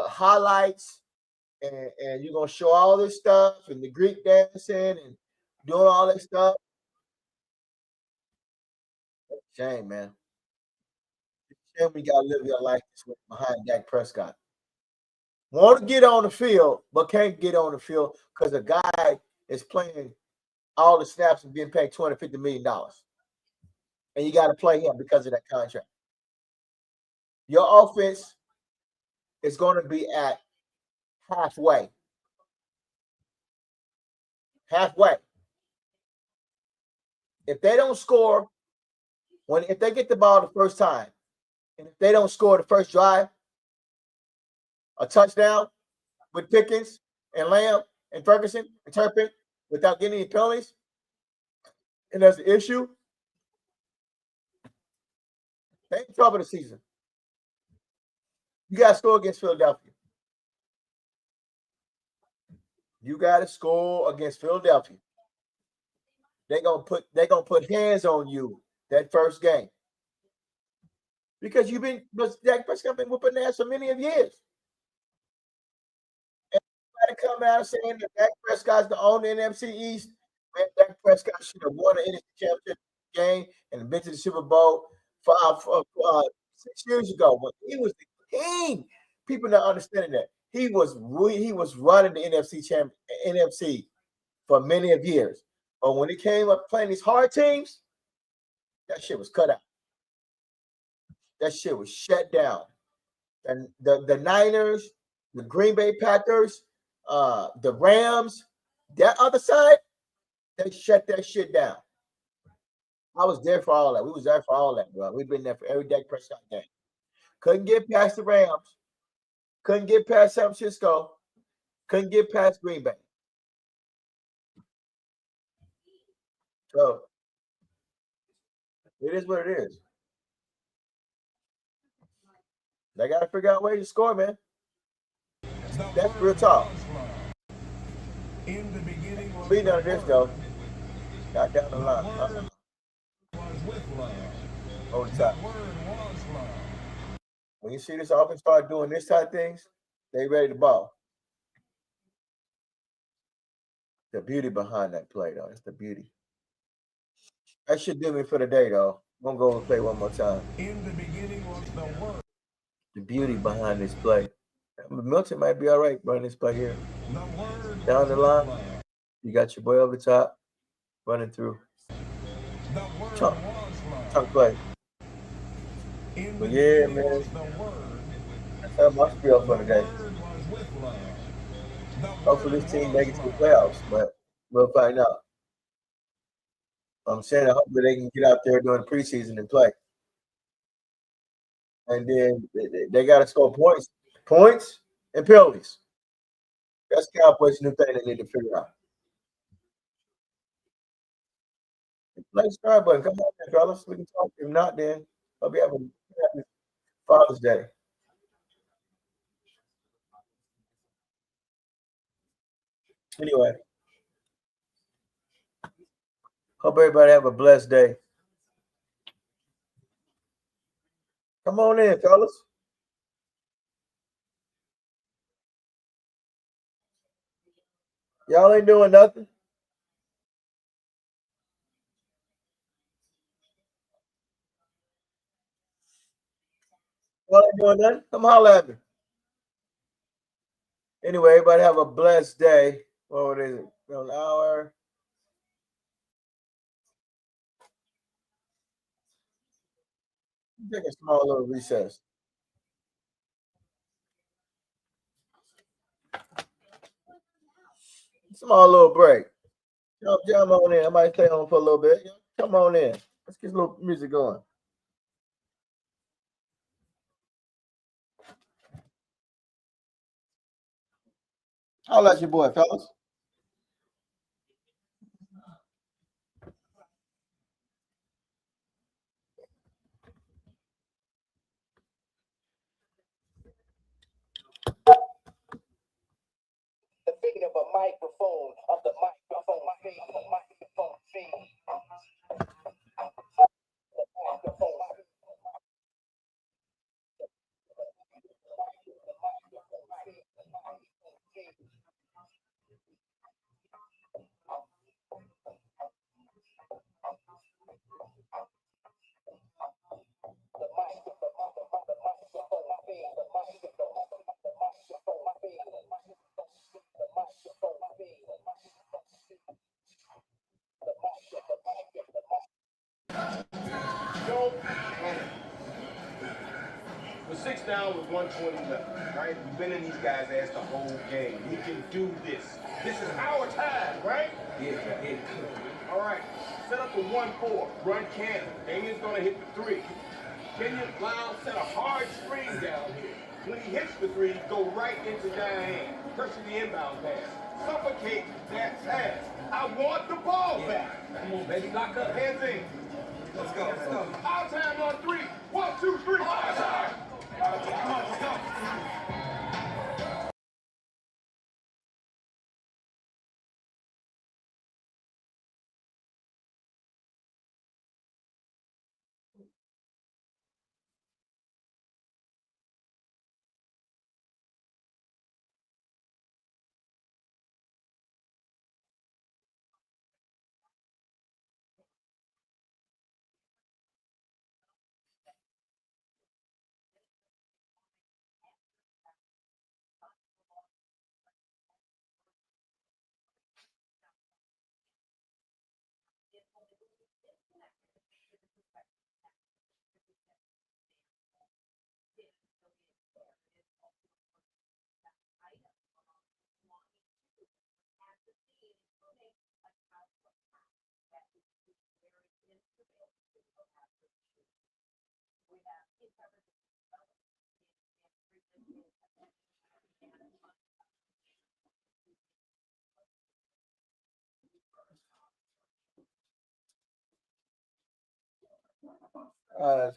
highlights, and you're gonna show all this stuff and the Greek dancing and doing all that stuff. Shame, man. Shame we gotta live your life this way behind Dak Prescott. Want to get on the field, but can't get on the field because a guy is playing all the snaps and being paid $250 million. And you got to play him because of that contract. Your offense is going to be at halfway. Halfway. If they don't score, if they get the ball the first time, and if they don't score the first drive, a touchdown with Pickens and Lamb and Ferguson and Turpin without getting any penalties, and there's an issue, they in trouble the season. You got to score against Philadelphia. You got to score against Philadelphia. They're gonna put hands on you that first game because Dak Prescott been whooping ass for many of years. And you got to come out saying that Dak Prescott's the owner of the NFC East. Man, Dak Prescott should have won the NFC Championship game and been to the Super Bowl 6 years ago when he was the king. People not understanding that he was running the NFC for many of years. But when it came up playing these hard teams, that shit was cut out. That shit was shut down. And the Niners, the Green Bay Packers, the Rams, that other side, they shut that shit down. I was there for all that. We was there for all that, bro. We've been there for every Dak Prescott game. Couldn't get past the Rams. Couldn't get past San Francisco. Couldn't get past Green Bay. So it is what it is. They got to figure out ways to score, man. That's real talk. We none of this though. Got down the line. Hold tight. When you see this offense start doing this type of things, they ready to ball. The beauty behind that play, though. It's the beauty. That should do me for the day, though. I'm gonna go and play one more time. In the beginning was the word. The beauty behind this play. Milton might be all right running this play here. Down the line, you got your boy over the top, running through. Chunk play. But yeah, man. That's my spiel for the day. Hopefully this team make it to the playoffs, but we'll find out. I'm saying hopefully they can get out there during the preseason and play. And then they got to score points and penalties. That's Cowboys' new thing they need to figure out. Play start button. Come on, man, fellas. We can talk. If not, then I'll be having Father's Day. Anyway, hope everybody have a blessed day. Come on in, fellas. Y'all ain't doing nothing. Y'all ain't doing nothing. Come holler at me. Anyway, everybody have a blessed day. What is it? An hour. Take a small little recess. Small little break. Jump on in. I might stay on for a little bit. Come on in. Let's get a little music going. I'll let your boy, fellas. The feed of a microphone, of the microphone feed. down with 120 left, right? We've been in these guys' ass the whole game. We can do this. This is our time, right? Yeah. All right. Set up the 1-4. Run cannon. Damian's going to hit the 3. Kenyon Brown set a hard screen down here. When he hits the 3, go right into Diane. Pressure the inbound pass. Suffocate that pass. I want the ball back. Come on, baby. Lock up. Hands in. Let's go. Our time on 3. 1, 2, 3. Our time. Come on, let's go.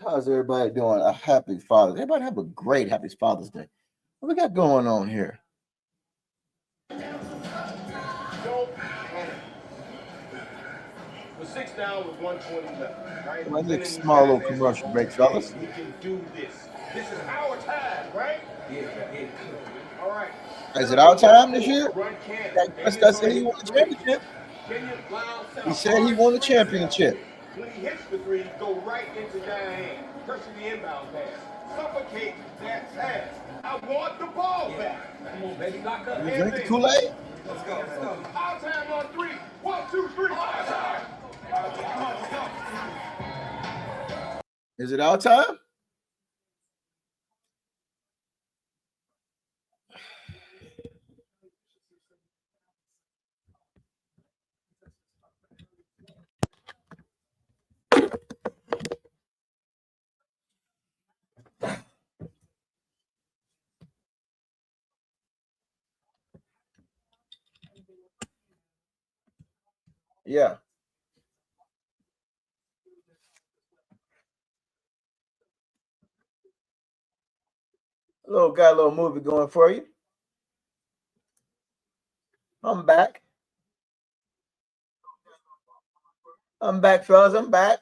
How's everybody doing? A happy Father's Day. Everybody have a great happy Father's Day. What we got going on here? We're 6 down with 120 left, right? Let's take a small little commercial break, fellas. We can do this. This is our time, right? Yeah. All right. Is it our time this year? Dak Prescott said he won the championship. He said he won the championship. When he hits the 3, go right into Diane. Pressure the inbound pass. Suffocate that pass. I want the ball back. Come on, baby. Lock up. You drink the Kool-Aid? Let's go. Our time on 3. 1, 2, 3. Our time. Come on, let's go. Is it our time? Yeah. Got a little movie going for you. I'm back. Fellas. I'm back.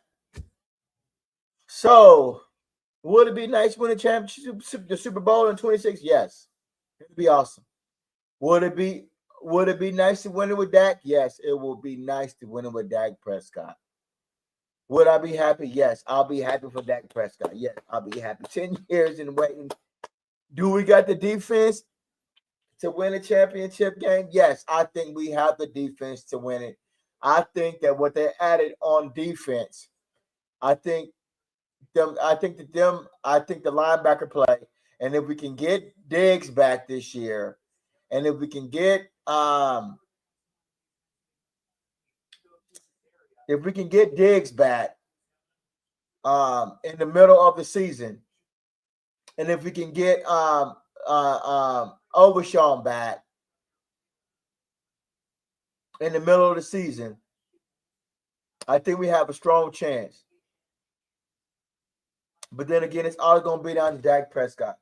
So, would it be nice to win a championship, the Super Bowl in 26? Yes. It'd be awesome. Would it be nice to win it with Dak? Yes, it will be nice to win it with Dak Prescott. Would I be happy? Yes, I'll be happy for Dak Prescott. Yes, I'll be happy. 10 years in waiting. Do we got the defense to win a championship game? Yes, I think we have the defense to win it. I think that what they added on defense, I think the linebacker play, and if we can get Diggs back this year, and if we can get Diggs back in the middle of the season, and if we can get Overshawn back in the middle of the season, I think we have a strong chance. But then again, it's all going to be down to Dak Prescott.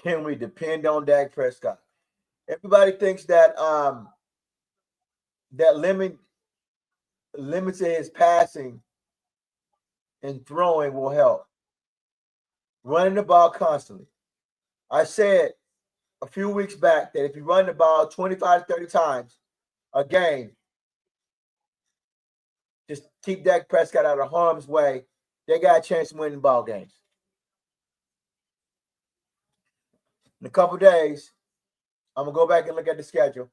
Can we depend on Dak Prescott? Everybody thinks that that limiting his passing and throwing will help. Running the ball constantly. I said a few weeks back that if you run the ball 25 to 30 times a game, just keep Dak Prescott out of harm's way, they got a chance to win the ball games. In a couple days, I'm going to go back and look at the schedule,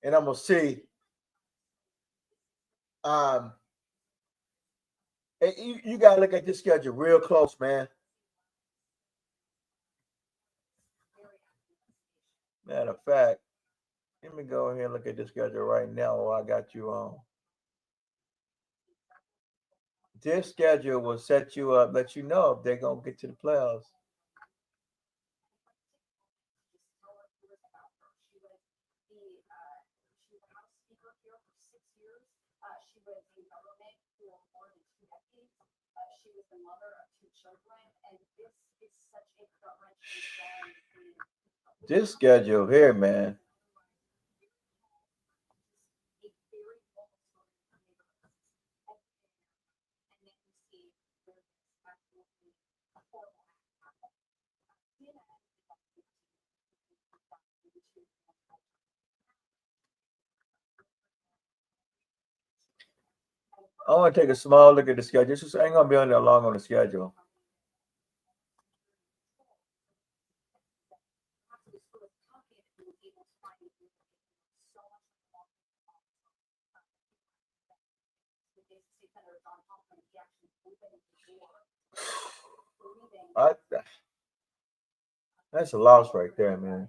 and I'm going to see You gotta look at this schedule real close, man. Matter of fact, let me go ahead and look at this schedule right now while I got you on. This schedule will set you up, let you know if they're gonna get to the playoffs. This schedule here, man. I want to take a small look at the schedule. This ain't gonna be on that long on the schedule. That's a loss right there, man.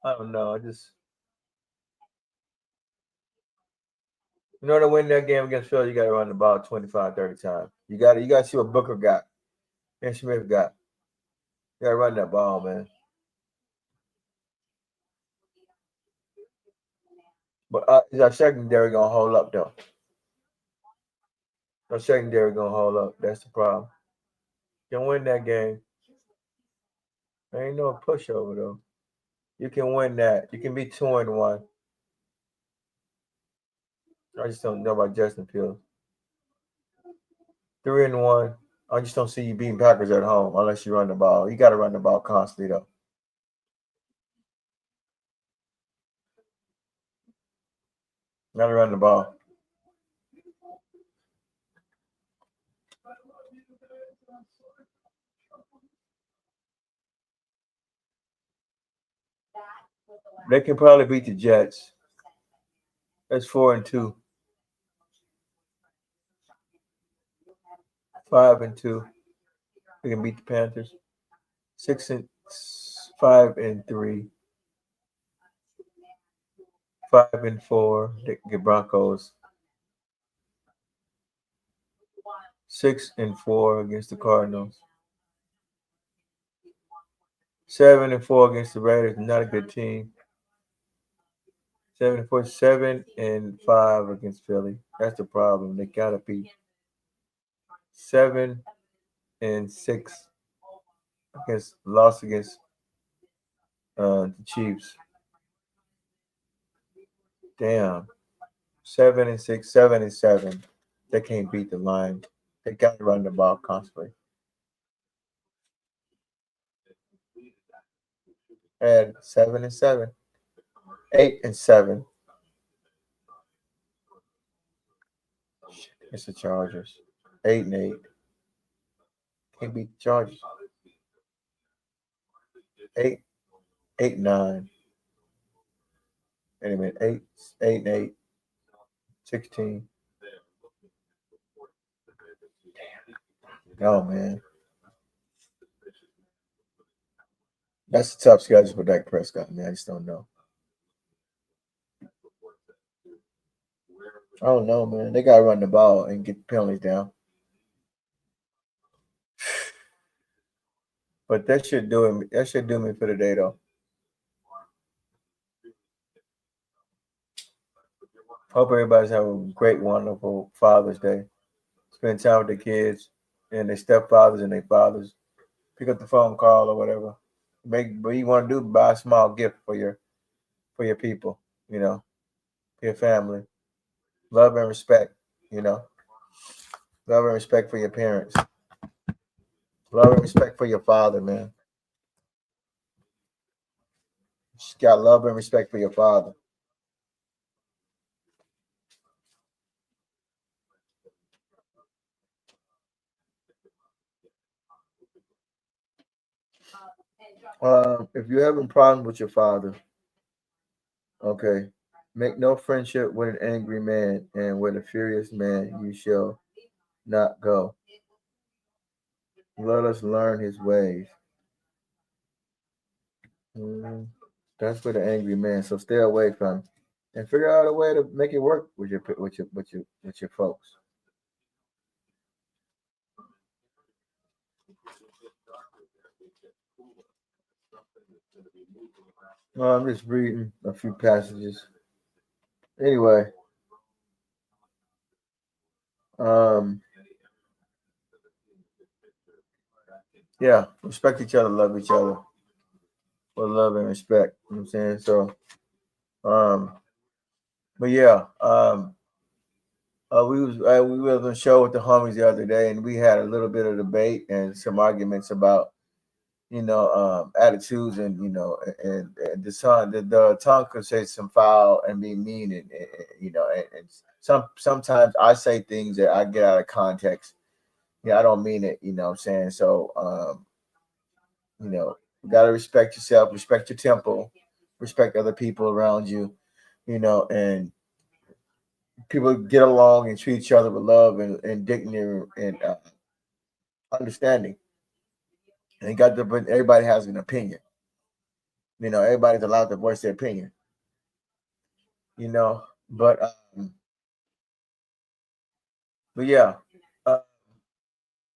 I don't know. In order to win that game against Philly, you got to run the ball 25, 30 times. You got to see what Booker got and Smith got. You got to run that ball, man. But is our secondary going to hold up, though? Our secondary going to hold up. That's the problem. You can win that game. There ain't no pushover, though. You can win that. You can be 2-1. I just don't know about Justin Fields. 3-1. I just don't see you beating Packers at home unless you run the ball. You got to run the ball constantly, though. Got to run the ball. They can probably beat the Jets. That's 4-2. 5-2. They can beat the Panthers. 5-3. 5-4. They can get Broncos. 6-4 against the Cardinals. 7-4 against the Raiders. Not a good team. 7-4. 7-5 against Philly. That's the problem. They gotta beat 7-6 against the Chiefs. Damn. 7-6, 7-7. They can't beat the line. They got to run the ball constantly. And 7-7. 8-7. It's the Chargers. 8-8. Can't beat the Chargers. 8-9. Wait a minute. 8-8. 16. Oh, man. That's a tough schedule for Dak Prescott, man. I just don't know. I don't know, man. They got to run the ball and get the penalties down. But that should do me for the day, though. Hope everybody's having a great, wonderful Father's Day. Spend time with the kids and their stepfathers and their fathers. Pick up the phone call or whatever. What you want to do, buy a small gift for your people, for your family. Love and respect, Love and respect for your parents. Love and respect for your father, man. Just got love and respect for your father. If you're having problems with your father, okay, Make no friendship with an angry man, and with a furious man you shall not go. Let us learn his ways. Mhm. That's for the angry man. So stay away from him and figure out a way to make it work with your folks. Well, I'm just reading a few passages. Anyway, um, yeah, respect each other, love each other with love and respect. You know what I'm saying? So, um, but yeah, we was on a show with the homies the other day, and we had a little bit of debate and some arguments about attitudes and and the tongue could say some foul and be mean and sometimes I say things that I get out of context. Yeah, I don't mean it. You know what I'm saying? So you gotta respect yourself, respect your temple, respect other people around you. And people get along and treat each other with love and dignity and understanding. And but everybody has an opinion. Everybody's allowed to voice their opinion. But yeah, uh,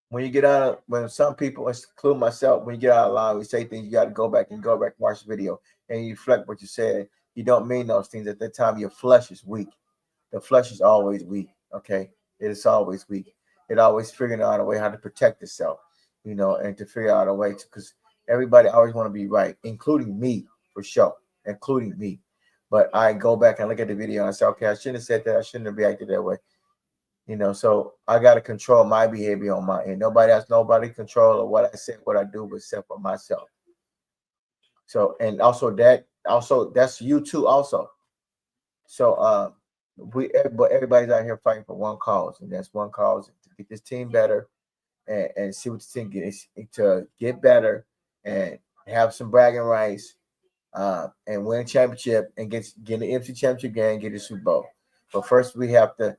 when some people, including myself, when you get out of line, we say things. You got to go back and watch the video and you reflect what you said. You don't mean those things at that time. Your flesh is weak. The flesh is always weak. Okay, it is always weak. It always figuring out a way how to protect itself. And to figure out a way to, because everybody always want to be right, including me for sure, including me. But I go back and look at the video and I say, okay, I shouldn't have said that. I shouldn't have reacted that way. So I got to control my behavior on my end. Nobody has nobody control of what I say, what I do, except for myself. So, and also that's you too also. So, but everybody's out here fighting for one cause, and that's one cause to get this team better and see what the team gets to get better and have some bragging rights, and win a championship and get an MC championship game, get a Super Bowl. But first, we have to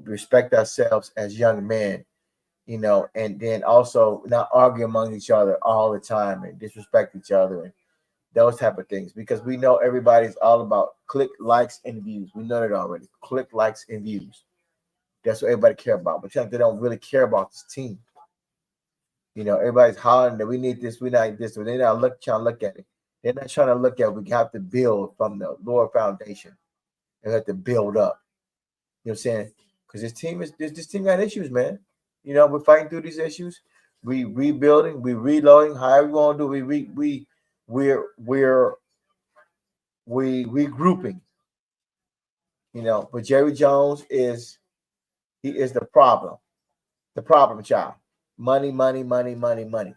respect ourselves as young men, and then also not argue among each other all the time and disrespect each other and those type of things, because we know everybody's all about click, likes, and views. We know that already. Click, likes, and views. That's what everybody care about. But they don't really care about this team. Everybody's hollering that we need this, we need this, but they're not trying to look at it. They're not trying to look at it. We have to build from the lower foundation. We have to build up. You know what I'm saying? Because this team got issues, man. We're fighting through these issues. We rebuilding, we reloading. However you want to do, we regrouping. But Jerry Jones is the problem child. Money, money, money, money, money.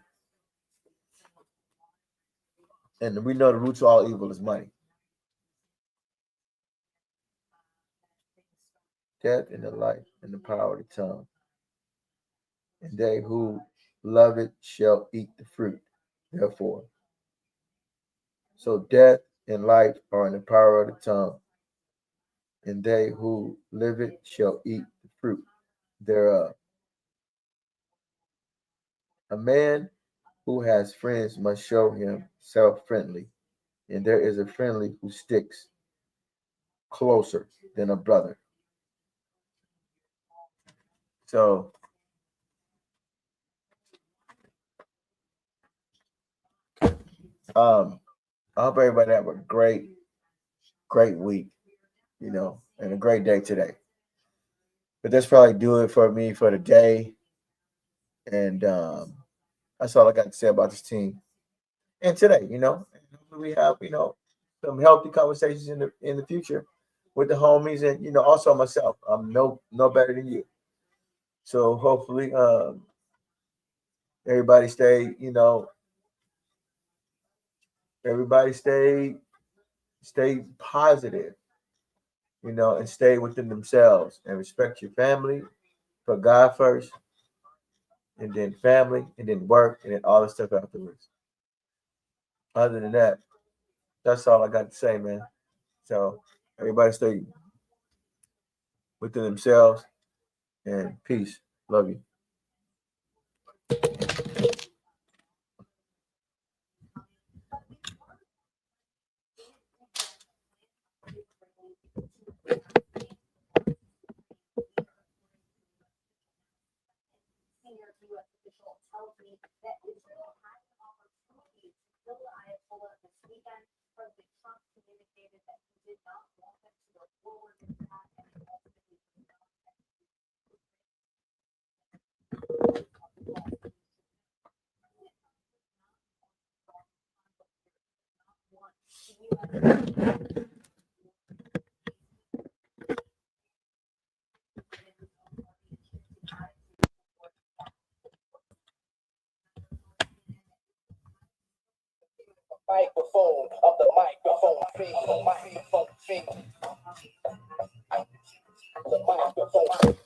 And we know the roots of all evil is money. Death and the life and the power of the tongue. And they who love it shall eat the fruit. Therefore. So death and life are in the power of the tongue, and they who live it shall eat the fruit thereof. A man who has friends must show himself friendly, and there is a friendly who sticks closer than a brother. So, I hope everybody have a great week, and a great day today. But that's probably do it for me for the day, and that's all I got to say about this team. And today, we have some healthy conversations in the future with the homies, and also myself. I'm no better than you. So hopefully, everybody stay everybody stay positive, and stay within themselves and respect your family, put God first, and then family, and then work, and then all the stuff afterwards. Other than that, that's all I got to say, man. So Everybody stay within themselves, and peace. Love you. Senior U.S. official tells me that Israel had an opportunity to kill the Ayatollah this weekend. President Trump communicated that he did not want them to go forward with that, and ultimately did not. Microphone of the microphone feed, the microphone feed. The microphone.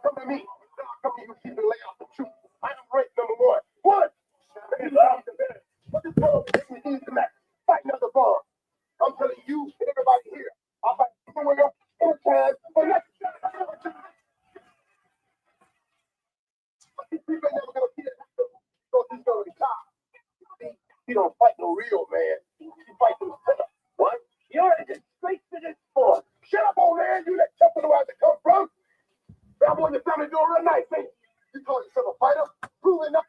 Come to me. Come to you, keep it lay out the truth. I am right number one. What? What is wrong with me tonight? Fight another bar. I'm telling you and everybody here. I'll fight somewhere else anytime for next time. These people ain't never gonna get it. So he's gonna retire. He don't fight no real man. He fight himself. What? You already get straight to this sport. Shut up, old man. You let Chuck know where to come from. I want your family doing real nice, ain't you? You call yourself a fighter? Proving up.